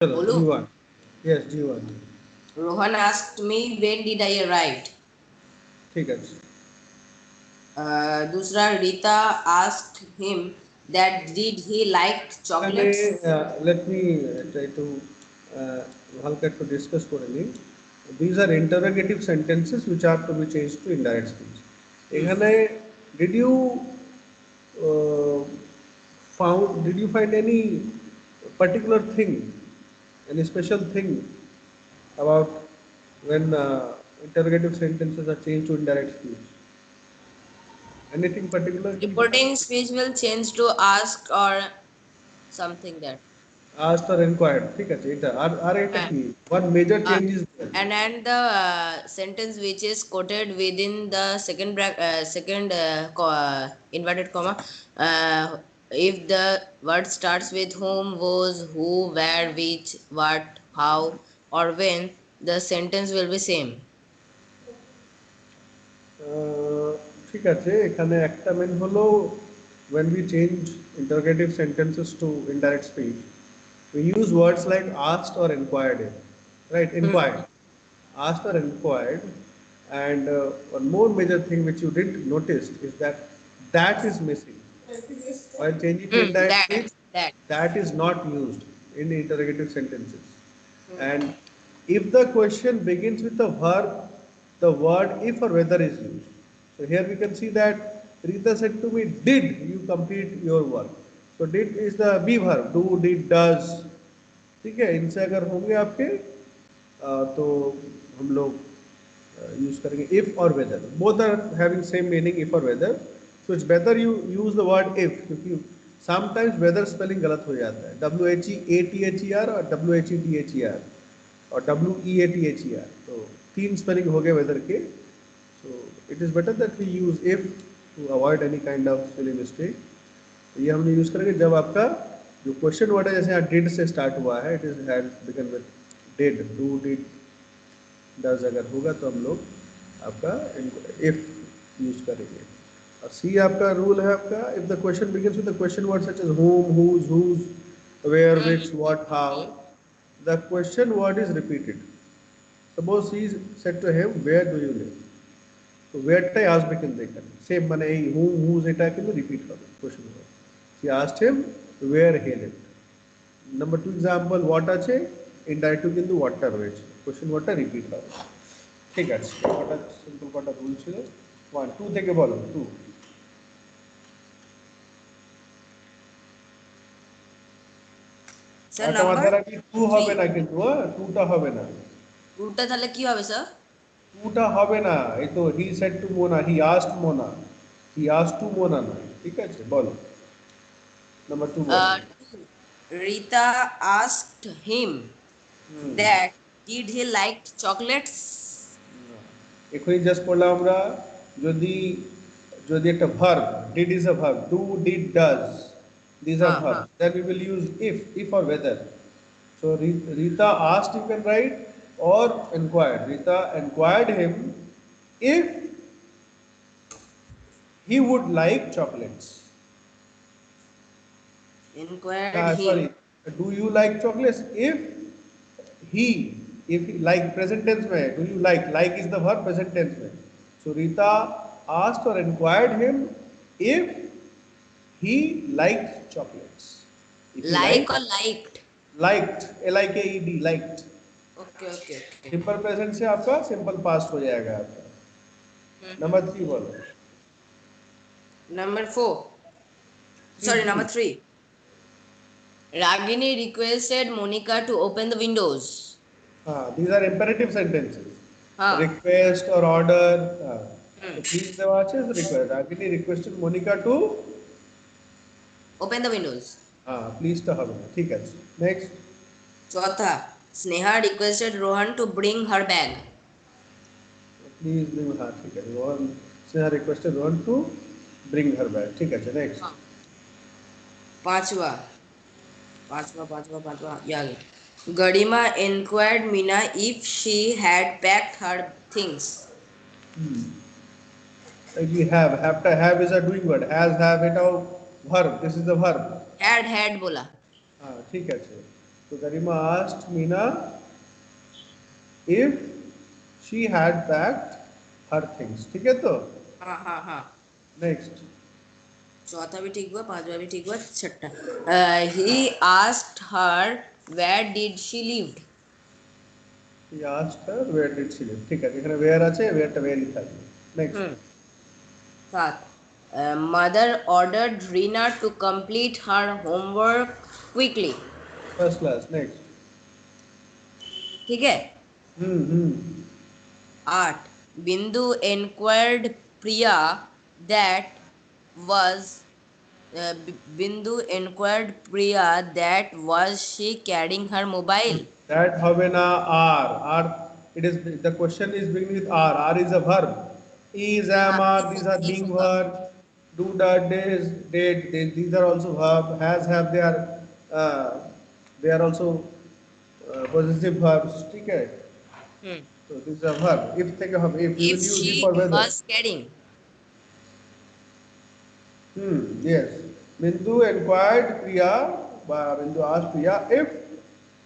चलो बोलू. G1. Yes, G1. Rohan asked me when did I arrive. ठीक है. दूसरा, Rita asked him that did he like এখানে chocolates. let me try to হালকা একটু ডিসকাস করে নিই. These are interrogative sentences which are to be changed to indirect speech. Hmm. এখানে did you uh, did you find any particular thing, any special thing about when interrogative sentences are changed to indirect speech? Anything particular কি Reporting speech will change to ask or something that. asked or inquired ঠিক আছে এটা আর এটা Uh, কি one major uh, change is there. and the sentence which is quoted within the inverted comma, uh, if the word starts with whom, was, who, where, which, what, how, or when, the sentence will be same. আহ, ঠিক আছে এখানে একটা main হলো when we change interrogative sentences to indirect speech we use words like asked or inquired in, right, Hmm. inquired, asked or inquired. And one more major thing which you did notice is that that is missing while changing to Hmm. indirect that speech. that That is not used in interrogative sentences. Hmm. And if the question begins with a verb, the word if or whether is used. So here we can see that Rita said to me, did you complete your work? So did is the be verb, do, did, does. ठीक है, इनसे अगर होंगे आपके तो हम लोग use करेंगे if or whether. Both are having same meaning if or whether. So it's better you use the word if क्योंकि sometimes whether spelling गलत हो जाता है. WHEATHER और WHETHER और WEATHER. तो तीन स्पेलिंग हो गए वेदर के. So it is better that we use if to avoid any kind of silly mistake. तो ये हमने यूज करेंगे जब आपका जो क्वेश्चन वर्ड है जैसे यहाँ डिड से स्टार्ट हुआ है it is had begun with did, do, did, does अगर होगा तो हम लोग आपका इफ यूज करेंगे. और सी आपका रूल है आपका if the question begins with the question word such as whom, whose, whose, where, which, what, how, the question word is repeated. Suppose he said to him where do you live, তো ওয়েরটাই আসবে কিন্তু এখানে same মানে এই whose এটা কিন্তু repeat হবে question হবে. She asked him where he lived. Number two example what আছে ইনডাইরেক্ট কিন্তু হোয়াটটা রয়েছে কোশ্চেন ওয়ার্ডটা রিপিট হবে. ঠিক আছে কটা সিম্পল কটা রুল ছিল. ওয়ান টু থেকে বলো টু. স্যার একটা নাম্বার মাথায় রাখি টু 3. হবে না কিন্তু হ্যাঁ টুটা হবে না. রুটটা তাহলে কি হবে স্যার? টুটা হবে না. এই তো he said to Mona, he asked Mona, he asked two Mona না. ঠিক আছে বলো নাম্বার টু বলো. 2. Rita asked him hmm. that did he liked chocolates. এখনই জাস্ট পড়লাম আমরা যদি যদি একটা verb did is a verb do did does this are हाँ ভার্ব हाँ. Then we will use if or whether. So Rita asked you can write or inquired. Rita inquired him if he would like chocolates. Inquired him. Sorry, do you like chocolates? He, if he, like present tense में, do you like is the verb present tense में. So Rita asked or inquired him if he liked chocolates. If he Like liked, or liked? liked, L-I-K-E-D, liked. Okay, okay, okay. Simple present से आपका simple past हो जाएगा आपका. Number three बोलो. Number 4. Three Sorry, three. number 3. Ragini requested Monica to open the windows. हाँ, these are imperative sentences. हाँ. Request or order. Hmm. So please देवा अच्छे से request. Agni requested Monica to Open the windows. please तो হবে ना. ठीक है. Next. चौथा, Sneha requested Rohan to bring her bag. Please bring हाँ ठीक है. Rohan Sneha requested Rohan to bring her back. ठीक है. Next. हाँ. पांचवा पांचवा पांचवा पांचवा ये आ गया. Garima inquired Meena if she had packed her things. Like we have is a doing word. Have it a verb. This is the verb. Had बोला. हाँ ठीक है. So Garima asked Meena if she had packed her things. ठीक है तो? हाँ हाँ हाँ, Next. चौथा भी ठीक हुआ, पांचवा भी ठीक हुआ, छठा he asked her where did she live. He asked her where did she live. ठीक है, এখানে where আছে, where টা where ই থাকবে. Next. हम्म, सात mother ordered Rina to complete her homework quickly. First class. Next. ठीक है. Hmm. 8. Bindu inquired Priya that was Bindu inquired Priya that was she carrying her mobile. That হবে না R. R. It is the question is beginning with R. R is a verb. Is, am, हाँ, are. These if are if being होगा. verb. Do, that, days, date. These are also verb. Has, have. They are also possessive verbs. ठीक है. Hmm. So this is a verb. If take a verb. If you If will use it she for weather. was carrying. Yes. Bindu inquired Priya. Bindu asked Priya if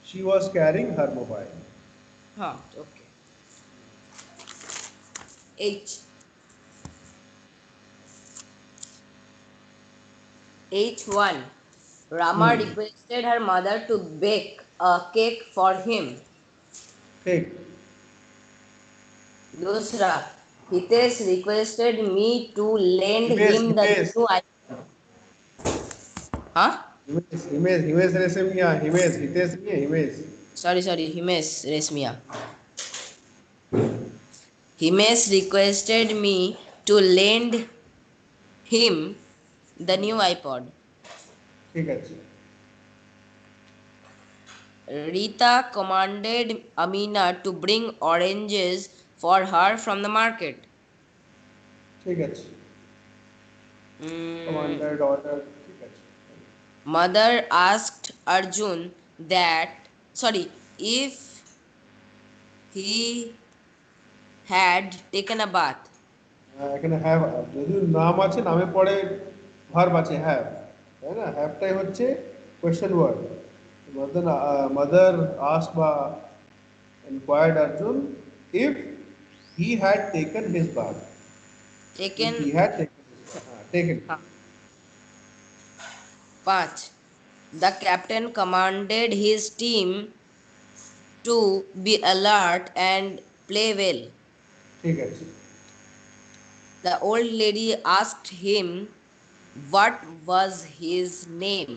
she was carrying her mobile. हाँ, okay. 8. H1. Rama Hmm. requested her mother to bake a cake for him. Take. दूसरा, Hitesh requested me to lend Himesh, him the Himesh. new iPhone. हाँ? Himesh Resemiya, Himesh, Hitesh नहीं है, Himesh. Sorry, Himesh Resmia. Himesh requested me to lend him the new iPod. ठीक है. Rita commanded Amina to bring oranges for her from the market. ठीक है. Mm, Commanded order. ठीक है. Mother asked Arjun that, sorry, if he had taken a bath. এখানে have যদি নাম আছে নামে পরে verb আছে have, তাই না? have টাই হচ্ছে question word. Mother asked বা inquired Arjun if he had taken his bath. If Taken. he had taken his bath. Taken. हाँ. 5. The captain commanded his team to be alert and play well. ठीक है. The old lady asked him what was his name.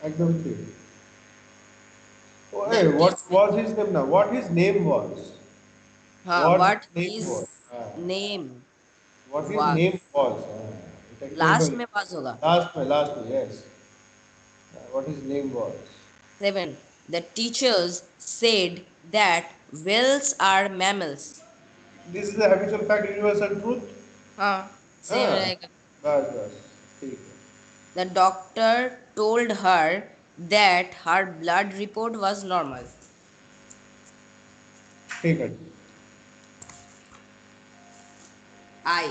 एकदम ठीक. Oh, The hey, what teacher, was his name now? What his name was? What his what name was? his name What his was. name was? Last Technical. में पास होगा. Last में, yes. What his name was? 7. The teachers said that whales are mammals. This is the habitual fact, universal truth. हाँ, same हाँ, रहेगा. बस ठीक है. The doctor told her that her blood report was normal. ठीक है. I.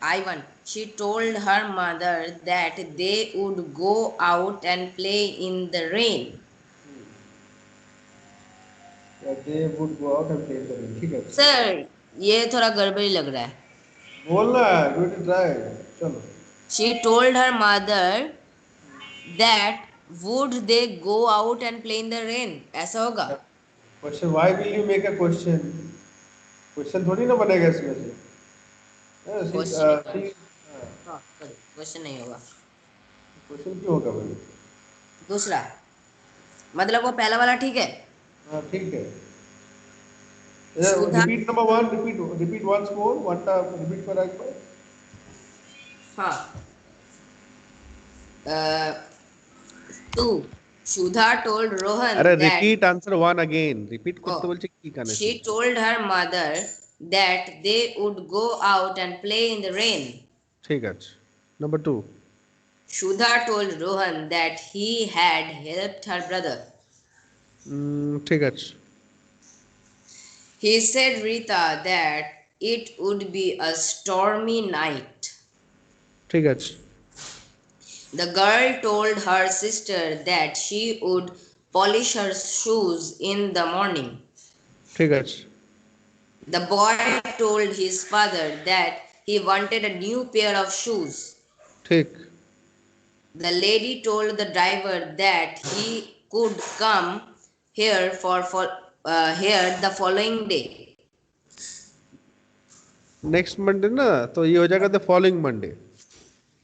I1. She told her mother that they would go out and play in the rain. They would go out and play in the rain. ठीक है. Sir, ये थोड़ा गड़बड़ी लग रहा है. बोलना है, do it try. चलो. She told her mother that would they go out and play in the rain. ऐसा होगा. Question, why will you make a question? Question थोड़ी ना बनेगा इसमें से. क्वेश्चन See, हाँ, सॉरी, क्वेश्चन नहीं होगा. क्वेश्चन क्यों होगा भाई? दूसरा, मतलब वो पहला वाला ठीक है. हाँ ठीक है. सुधा. Repeat number one. Repeat once more. One time. Repeat for एक बार. हाँ. Two. Sudha told Rohan अरे that repeat answer one again. Repeat করতে oh, বলছে কি কানে she শুনছো? told her mother that they would go out and play in the rain. ঠিক আছে. Number two. Sudha told Rohan that he had helped her brother. ঠিক আছে. He said Rita that it would be a stormy night. ঠিক আছে. The girl told her sister that she would polish her shoes in the morning. ठीक है. The boy told his father that he wanted a new pair of shoes. ठीक. The lady told the driver that he could come here the following day. Next Monday ना, तो ये हो जाएगा the following Monday.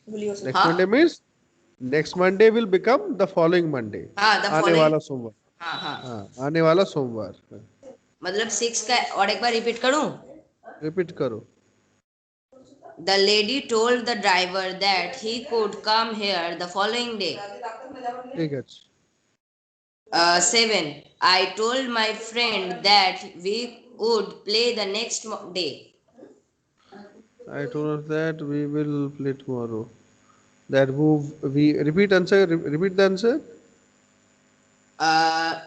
Next हाँ Monday means next Monday will become the following Monday. हाँ the आने following. वाला सोमवार. हाँ हाँ हाँ, आने वाला सोमवार. मतलब 6 का और एक बार रिपीट करूं. रिपीट करो. The lady told the driver that he could come here the following day. ठीक है. 7. I told my friend that we would play the next day. I told her that we will play tomorrow. That we repeat answer. Repeat the answer.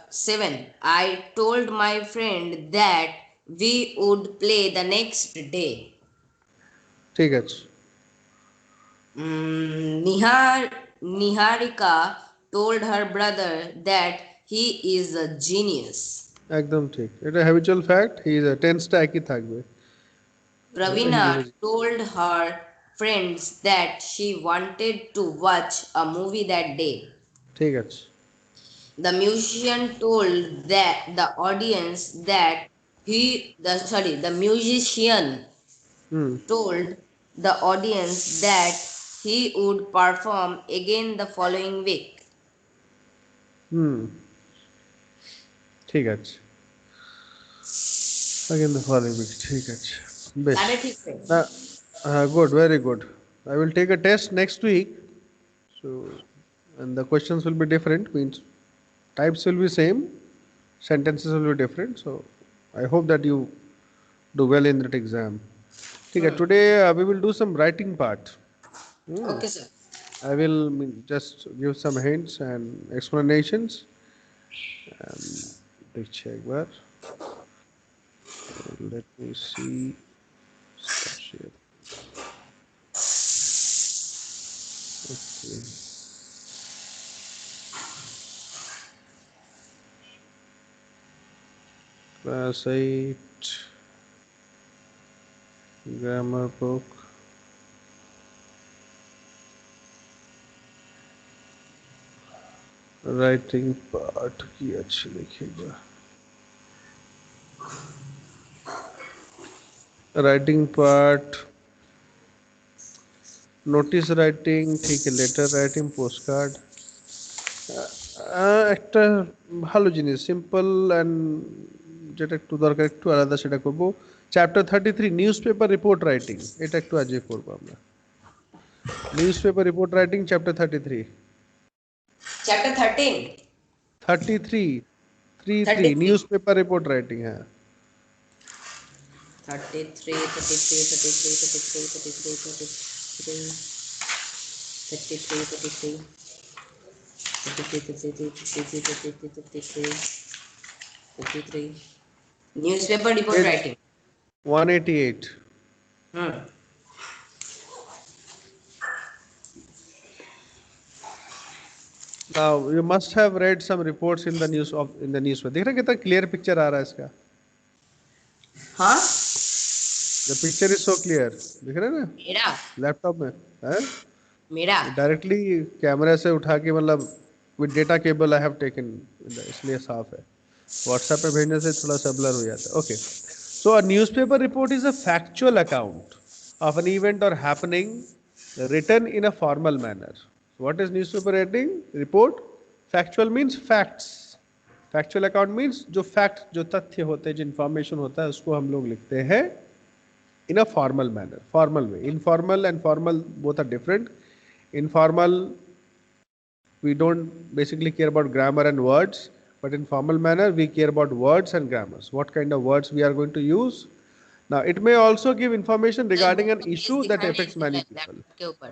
7. I told my friend that we would play the next day. ठीक है. Niharika told her brother that he is a genius. একদম ঠিক. এটা habitual fact. He is a tense টা একই থাকবে. Pravina told her friends that she wanted to watch a movie that day. ঠিক আছে. The musician told the audience that the musician hmm. told the audience that he would perform again the following week. হুম. ঠিক আছে. Again the following week. ঠিক আছে. বেশ. তাহলে ঠিক আছে. Good, very good. I will take a test next week. So, and the questions will be different. Means types will be same, sentences will be different. So, I hope that you do well in that exam. Okay, today we will do some writing part. Okay, sir. I will just give some hints and explanations. Let's check where. Let me see. Start share. Okay. Class 8 grammar book. Writing part की अच्छी लिखेगा. Writing part, notice writing, ঠিক, letter writing, postcard. একটা ভালো জিনিস, simple and যেটা একটু দরকার একটু আলাদা সেটা করবো. Chapter 33 news paper report writing, এটা একটু আজকে করবো আমরা. News paper report writing chapter 33. Chapter 13. 33 33. News paper report writing. হ্যাঁ. 33, 33, 33, 33, 33, 33, 33, 33, 33. Newspaper report writing. 188. Now you must have read some reports in the newspaper. देख रहे कितना clear picture आ रहा है इसका. हाँ. The picture is so clear. दिख रहे ना? मेरा. लैपटॉप में. हैं? मेरा. Directly कैमरे से उठा के मतलब with data cable I have taken. इसलिए साफ है. WhatsApp पे भेजने से थोड़ा सा blur हो जाता है. Okay. So a newspaper report is a factual account of an event or happening written in a formal manner. What is newspaper report? Factual means facts. Factual account means जो fact, जो तथ्य होते हैं, जो information होता है, उसको हम लोग लिखते हैं in a formal manner, formal way. Informal and formal both are different. Informal, we don't basically care about grammar and words, but in formal manner we care about words and grammars. What kind of words we are going to use. Now it may also give information regarding an issue that affects many people. के ऊपर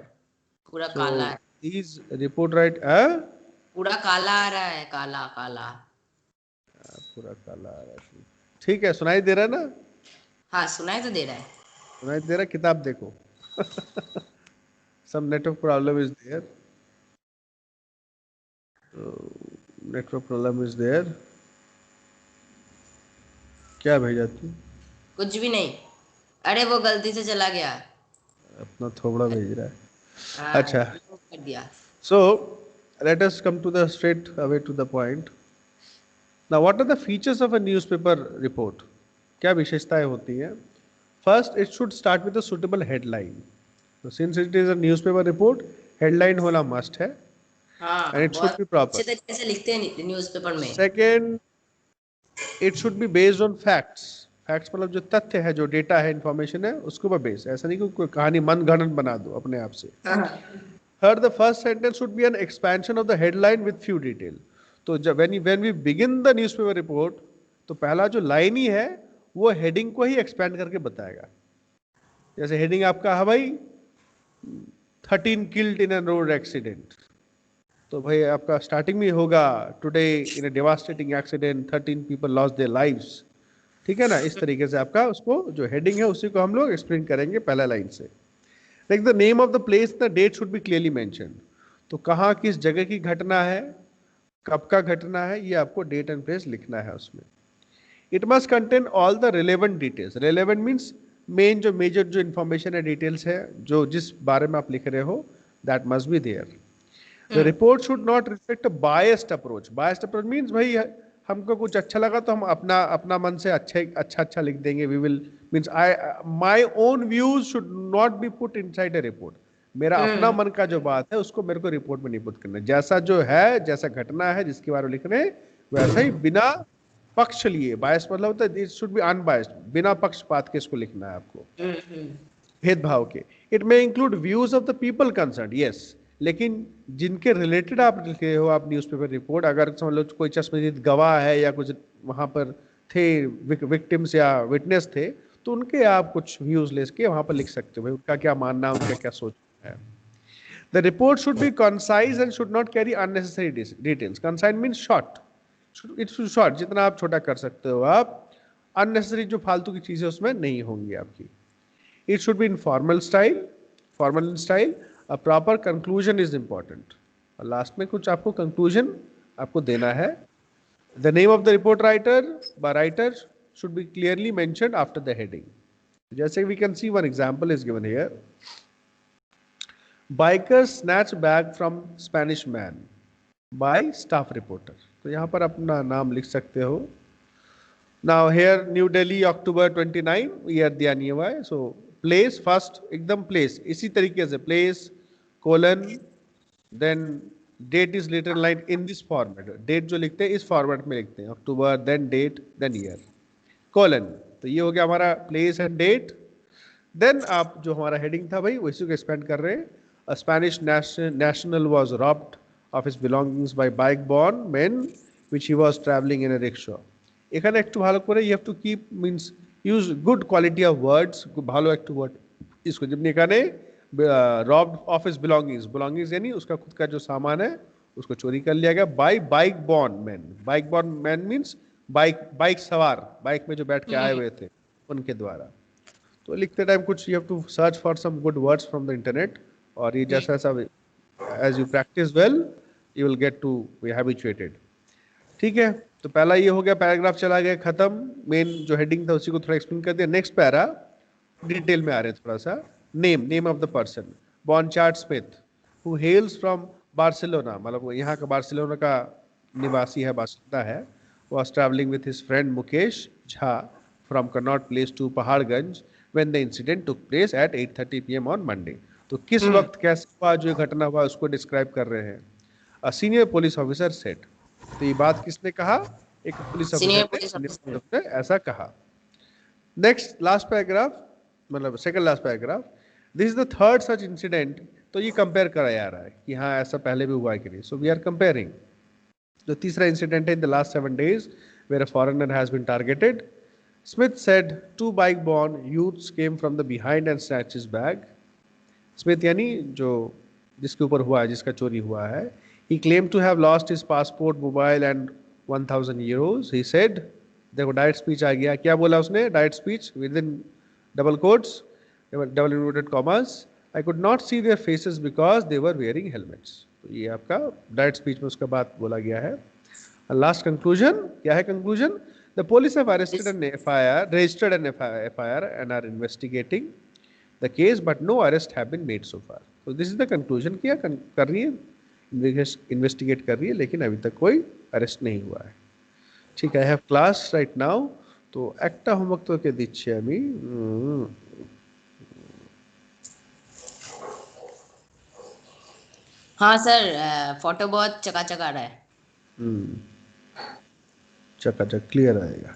पूरा काला है. These report write पूरा काला आ रहा है, काला काला. पूरा काला आ रहा है. ठीक है, सुनाई दे रहा है ना? हाँ, सुनाई तो दे रहा है. सुनाई दे रहा है. किताब देखो. Some network problem is there. Network problem is there. क्या भेजा तू? कुछ भी नहीं, अरे वो गलती से चला गया। अपना थोबड़ा भेज रहा है. हाँ, अच्छा. remove कर दिया। So let us come to the straight away to the point. Now, what are the features of a newspaper report? क्या विशेषताएं होती हैं? First, it should start with a suitable headline. So, since it is a newspaper report, headline होना must है, and हाँ, it should बहुत be proper. अच्छे तरीके से लिखते हैं न्यूज़पेपर में। Second, it should be based on facts. Facts मतलब जो तथ्य है, जो डेटा है, इंफॉर्मेशन है, उसके ऊपर बेस. ऐसा नहीं कि कोई कहानी मन गढ़ंत बना दो अपने आप से. Third, the first sentence should be an expansion of the headline with few detail. तो जब when we begin the newspaper report, तो पहला जो लाइन ही है वो हेडिंग को ही एक्सपेंड करके बताएगा. जैसे हेडिंग आपका है भाई 13 killed in a road accident, तो भाई आपका स्टार्टिंग में होगा today in a devastating accident 13 people lost their lives. ठीक है ना? इस तरीके से आपका उसको जो हेडिंग है उसी को हम लोग एक्सप्लेन करेंगे पहला लाइन से. Like the name of the place, the date should be clearly mention. तो कहाँ किस जगह की घटना है, कब का घटना है, ये आपको डेट एंड प्लेस लिखना है उसमें. It must contain all the relevant details. Relevant means main जो मेजर जो इन्फॉर्मेशन है, डिटेल्स है, जो जिस बारे में आप लिख रहे हो, that must be there. The report should not reflect a biased approach. Biased approach means भाई हमको कुछ अच्छा लगा तो हम अपना अपना मन से अच्छा लिख देंगे. We will means I my own views should not be put inside a report. मेरा अपना मन का जो बात है उसको मेरे को रिपोर्ट में नहीं पुट करना. जैसा जो है, जैसा घटना है जिसके बारे में लिख रहे हैं, वैसा ही बिना पक्ष लिए. बायस मतलब होता है इट शुड बी अनबायस्ड, बिना पक्षपात के इसको लिखना है आपको, भेदभाव के. It may include views of the people concern, yes, लेकिन जिनके रिलेटेड आप लिखे हो आप न्यूज़पेपर रिपोर्ट, अगर समझ लो कोई चश्मदीद गवाह है या कुछ वहाँ पर थे विक्टिम्स या विटनेस थे, तो उनके आप कुछ व्यूज लेके वहाँ पर लिख सकते हो भाई उनका क्या मानना है, उनका क्या सोच है. The report should be concise and should not carry unnecessary details. Concise means short. It should short, जितना आप छोटा कर सकते हो आप. अननेसेसरी जो फालतू की चीजें उसमें नहीं होंगी आपकी. It should be in formal style. A proper conclusion is important. और लास्ट में कुछ आपको conclusion आपको देना है. The name of the report writer should be clearly mentioned after the heading. जैसे we can see one example is given here. Bikers snatch bag from Spanish man by staff reporter. तो यहाँ पर अपना नाम लिख सकते हो. Now here New Delhi October 29 year दिया नहीं हुआ है. So place first एकदम place इसी तरीके से place colon then date is later line in this format. date जो लिखते हैं इस format में लिखते हैं October then date then year colon. तो ये हो गया हमारा place and date. then आप जो हमारा heading था भाई वैसे को एक्सपेंड कर रहे हैं. A Spanish national was robbed of his belongings by bike-borne men which he was traveling in a rickshaw. এখানে একটু ভালো করে you have to keep means use good quality of words. ভালো একটু word इसको जब এখানে robbed of his belongings यानी उसका खुद का जो सामान है उसको चोरी कर लिया गया by bike borne men. bike borne men means bike सवार, बाइक में जो बैठ के आए हुए थे उनके द्वारा. तो लिखते टाइम कुछ you have to search for some good words from the internet. और ये जैसा ऐसा as you practice well you will get to be habituated. ठीक है, तो पहला ये हो गया, पैराग्राफ चला गया खत्म. मेन जो हेडिंग था उसी को थोड़ा एक्सप्लेन कर दिया. नेक्स्ट पैरा डिटेल में आ रहे हैं थोड़ा सा. Name of the person Bernard Smith who hails from Barcelona, मतलब वो यहाँ का बार्सिलोना का निवासी है, बासिंदा है. was traveling with his friend Mukesh Jha from Connaught Place to Paharganj when the incident took place at 8:30 p.m. on Monday. तो किस वक्त कैसे हुआ, जो घटना हुआ उसको डिस्क्राइब कर रहे हैं. A senior police officer said. तो ये बात किसने कहा? एक पुलिस ऑफिसर ने ऐसा कहा. नेक्स्ट लास्ट पैराग्राफ, मतलब second last paragraph. This is the third such incident. तो ये कंपेयर करा जा रहा है कि हाँ ऐसा पहले भी हुआ है कि नहीं. So we are comparing. जो तीसरा इंसिडेंट है in the last 7 days where a foreigner has been targeted. Smith said 2 bike-borne youths came from the behind and snatched his bag. Smith यानी जो जिसके ऊपर हुआ है, जिसका चोरी हुआ है. He claimed to have lost his passport, mobile and 1,000 euros. He said, देखो डायरेक्ट स्पीच आ गया. क्या बोला उसने? Direct speech with in double quotes, double inverted commas. I could not see their faces because they were wearing helmets. तो ये आपका direct speech में उसका बात बोला गया है। लास्ट कंक्लूजन क्या है? Conclusion, the police have arrested an FIR, registered an FIR and are investigating the case but no arrest have been made so far. तो दिस इज द कंक्लूजन। क्या कर रही है? इन्वेस्टिगेट कर रही है, लेकिन अभी तक कोई अरेस्ट नहीं हुआ है। ठीक है, I have class right now. तो একটা হোমওয়ার্ক তোকে দিচ্ছি আমি। हाँ सर, फोटो बहुत चकाचक आ रहा है। चकाचक क्लियर आएगा।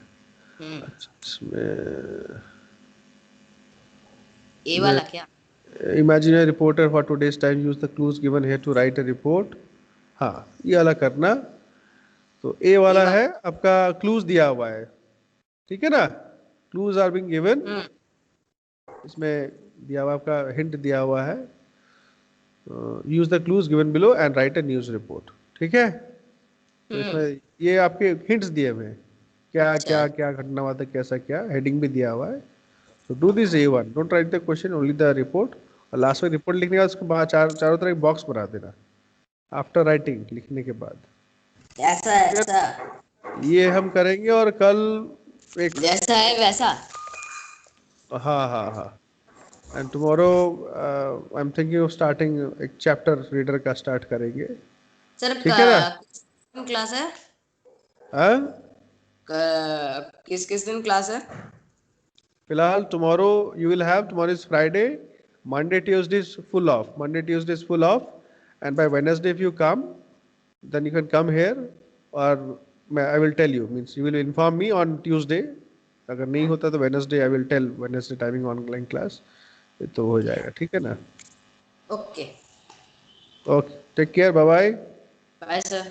हम्म। अच्छा, इसमें ए वाला क्या? imagine a reporter for today's time use the clues given here to write a report। हाँ, ये वाला करना। तो ए ए वाला वाला। है आपका, क्लूज दिया हुआ है, ठीक है ना? क्लूज आर बीइंग गिवन, हम्म। इसमें दिया हुआ आपका हिंट दिया हुआ है, use the clues given below and right a news report. ठीक है, तो इसमें ये आपके हिंट्स दिए हुए हैं, क्या अच्छा। क्या क्या घटना हुआ था, कैसा क्या, हेडिंग भी दिया हुआ है। तो do this A1, don't write the question, only the report. और लास्ट में रिपोर्ट लिखने के बाद उसके बाद चारों तरफ बॉक्स बना देना आफ्टर राइटिंग, लिखने के बाद। ऐसा ऐसा ये हम करेंगे। और कल एक, जैसा है वैसा। हाँ हाँ हाँ, and tomorrow I am thinking of starting एक चैप्टर रीडर का स्टार्ट करेंगे। सर ठीक है ना? किस क्लास है? हाँ, किस किस दिन क्लास है? फिलहाल tomorrow you will have, tomorrow is Friday, Monday Tuesday is full of, Monday Tuesday is full of, and bye Wednesday if you come then you can come here, or I will tell you, means you will inform me on Tuesday। अगर नहीं होता तो Wednesday I will tell, Wednesday timing online class, तो हो जाएगा। ठीक है ना? Okay. Okay, take care, bye bye. Bye sir.